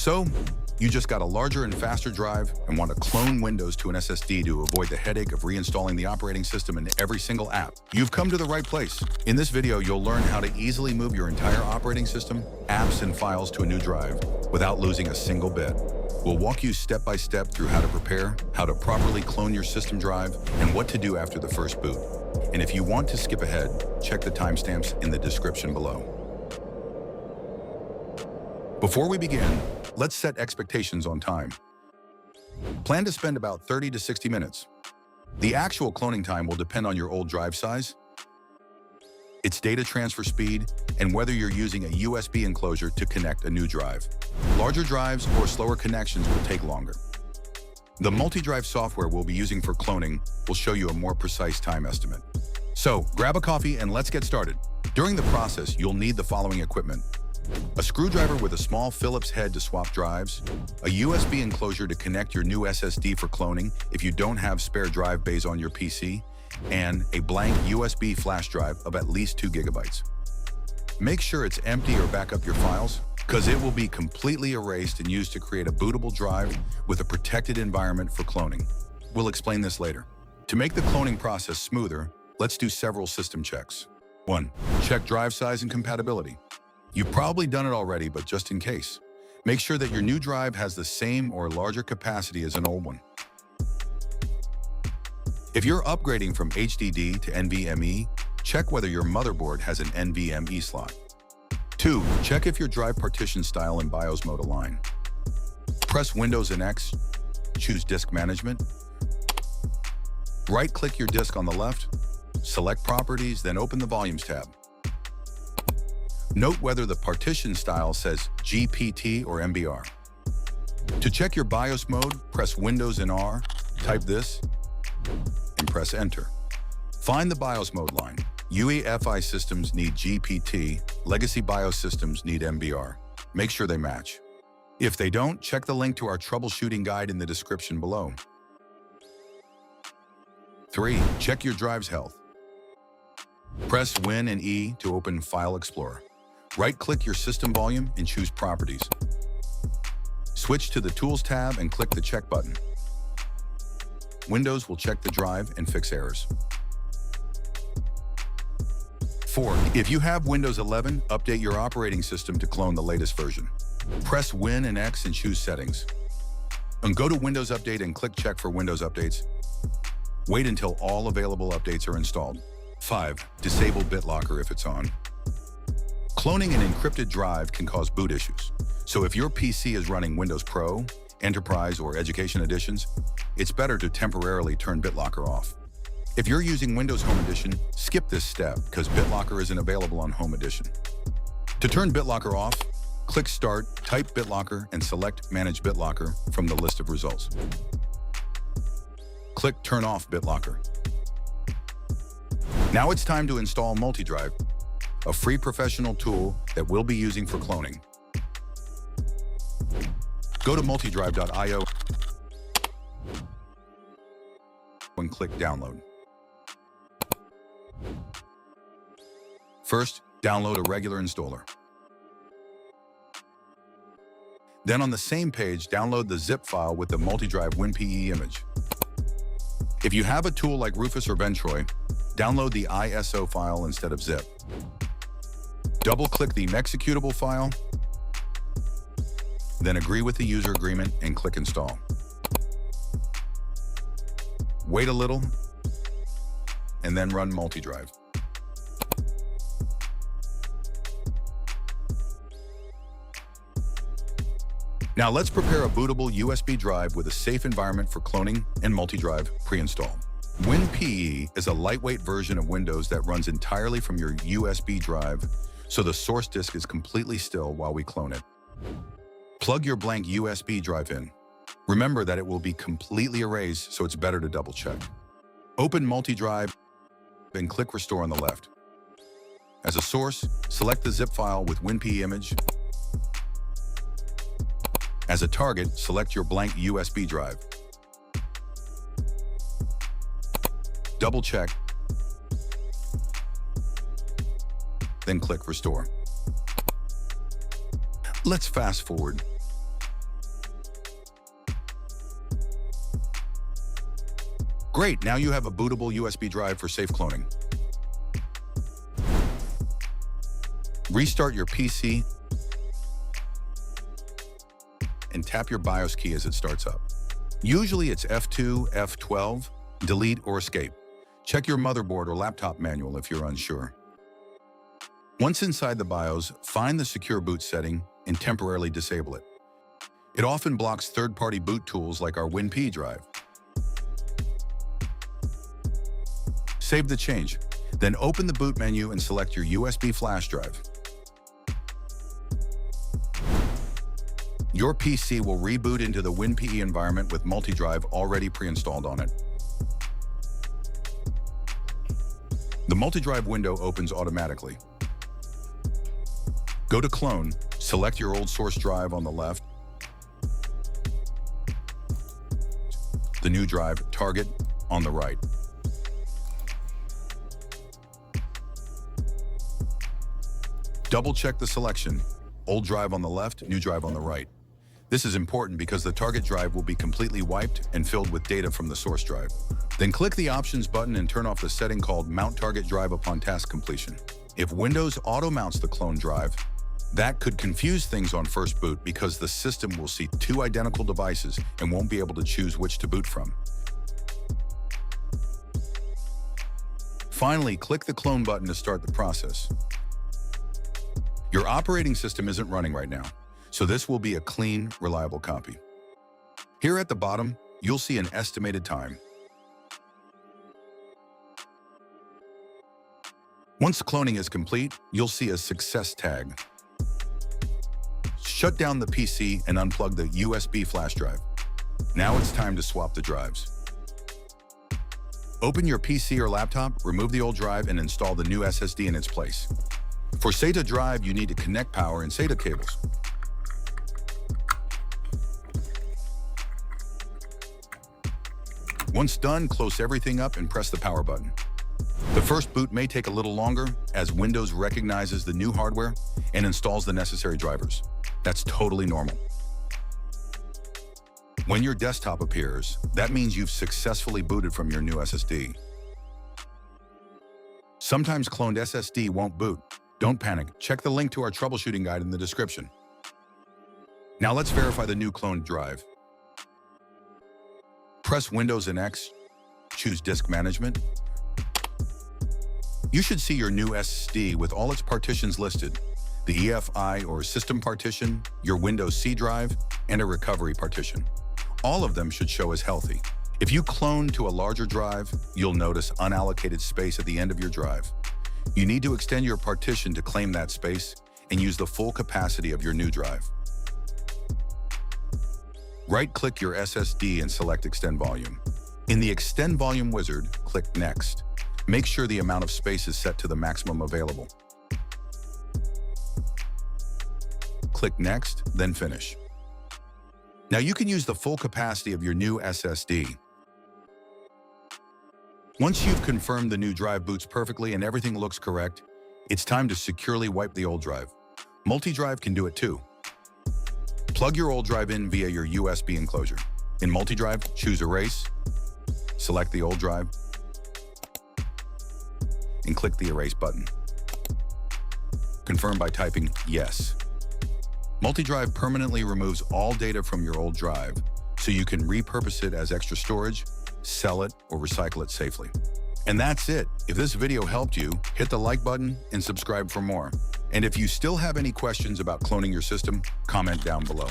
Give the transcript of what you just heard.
So, you just got a larger and faster drive and want to clone Windows to an SSD to avoid the headache of reinstalling the operating system in every single app. You've come to the right place. In this video, you'll learn how to easily move your entire operating system, apps, and files to a new drive without losing a single bit. We'll walk you step by step through how to prepare, how to properly clone your system drive, and what to do after the first boot. And if you want to skip ahead, check the timestamps in the description below. Before we begin, let's set expectations on time. Plan to spend about 30 to 60 minutes. The actual cloning time will depend on your old drive size, its data transfer speed, and whether you're using a USB enclosure to connect a new drive. Larger drives or slower connections will take longer. The MultiDrive software we'll be using for cloning will show you a more precise time estimate. So, grab a coffee and let's get started. During the process, you'll need the following equipment: a screwdriver with a small Phillips head to swap drives, a USB enclosure to connect your new SSD for cloning if you don't have spare drive bays on your PC, and a blank USB flash drive of at least 2 GB. Make sure it's empty or back up your files, because it will be completely erased and used to create a bootable drive with a protected environment for cloning. We'll explain this later. To make the cloning process smoother, let's do several system checks. 1. Check drive size and compatibility. You've probably done it already, but just in case, make sure that your new drive has the same or larger capacity as an old one. If you're upgrading from HDD to NVMe, check whether your motherboard has an NVMe slot. 2. Check if your drive partition style and BIOS mode align. Press Windows and X, choose Disk Management. Right-click your disk on the left, select Properties, then open the Volumes tab. Note whether the partition style says GPT or MBR. To check your BIOS mode, press Windows and R, type this, and press Enter. Find the BIOS mode line. UEFI systems need GPT, legacy BIOS systems need MBR. Make sure they match. If they don't, check the link to our troubleshooting guide in the description below. 3. Check your drive's health. Press Win and E to open File Explorer. Right-click your system volume and choose Properties. Switch to the Tools tab and click the Check button. Windows will check the drive and fix errors. 4. If you have Windows 11, update your operating system to clone the latest version. Press Win and X and choose Settings. And go to Windows Update and click Check for Windows updates. Wait until all available updates are installed. 5. Disable BitLocker if it's on. Cloning an encrypted drive can cause boot issues. So if your PC is running Windows Pro, Enterprise, or Education editions, it's better to temporarily turn BitLocker off. If you're using Windows Home Edition, skip this step because BitLocker isn't available on Home Edition. To turn BitLocker off, click Start, type BitLocker, and select Manage BitLocker from the list of results. Click Turn off BitLocker. Now it's time to install MultiDrive, a free professional tool that we'll be using for cloning. Go to multidrive.io and click Download. First, download a regular installer. Then on the same page, download the zip file with the MultiDrive WinPE image. If you have a tool like Rufus or Ventroy, download the ISO file instead of zip. Double-click the executable file, then agree with the user agreement and click Install. Wait a little, and then run MultiDrive. Now let's prepare a bootable USB drive with a safe environment for cloning and MultiDrive pre-install. WinPE is a lightweight version of Windows that runs entirely from your USB drive, so the source disk is completely still while we clone it. Plug your blank USB drive in. Remember that it will be completely erased, so it's better to double check. Open MultiDrive and click Restore on the left. As a source, select the zip file with WinPE image. As a target, select your blank USB drive. Double check, then click Restore. Let's fast forward. Great, now you have a bootable USB drive for safe cloning. Restart your PC and tap your BIOS key as it starts up. Usually it's F2, F12, delete or escape. Check your motherboard or laptop manual if you're unsure. Once inside the BIOS, find the secure boot setting and temporarily disable it. It often blocks third-party boot tools like our WinPE drive. Save the change. Then open the boot menu and select your USB flash drive. Your PC will reboot into the WinPE environment with MultiDrive already pre-installed on it. The MultiDrive window opens automatically. Go to Clone, select your old source drive on the left, the new drive, Target, on the right. Double-check the selection, old drive on the left, new drive on the right. This is important because the target drive will be completely wiped and filled with data from the source drive. Then click the Options button and turn off the setting called Mount Target Drive upon task completion. If Windows auto-mounts the clone drive, that could confuse things on first boot because the system will see two identical devices and won't be able to choose which to boot from. Finally, click the Clone button to start the process. Your operating system isn't running right now, so this will be a clean, reliable copy. Here at the bottom, you'll see an estimated time. Once cloning is complete, you'll see a success tag. Shut down the PC and unplug the USB flash drive. Now it's time to swap the drives. Open your PC or laptop, remove the old drive, and install the new SSD in its place. For SATA drive, you need to connect power and SATA cables. Once done, close everything up and press the power button. The first boot may take a little longer as Windows recognizes the new hardware and installs the necessary drivers. That's totally normal. When your desktop appears, that means you've successfully booted from your new SSD. Sometimes cloned SSD won't boot. Don't panic. Check the link to our troubleshooting guide in the description. Now let's verify the new cloned drive. Press Windows and X, choose Disk Management. You should see your new SSD with all its partitions listed, the EFI or System Partition, your Windows C drive, and a Recovery Partition. All of them should show as healthy. If you clone to a larger drive, you'll notice unallocated space at the end of your drive. You need to extend your partition to claim that space and use the full capacity of your new drive. Right-click your SSD and select Extend Volume. In the Extend Volume wizard, click Next. Make sure the amount of space is set to the maximum available. Click Next, then Finish. Now you can use the full capacity of your new SSD. Once you've confirmed the new drive boots perfectly and everything looks correct, it's time to securely wipe the old drive. MultiDrive can do it too. Plug your old drive in via your USB enclosure. In MultiDrive, choose Erase, select the old drive, and click the Erase button. Confirm by typing Yes. MultiDrive permanently removes all data from your old drive, so you can repurpose it as extra storage, sell it, or recycle it safely. And that's it. If this video helped you, hit the like button and subscribe for more. And if you still have any questions about cloning your system, comment down below.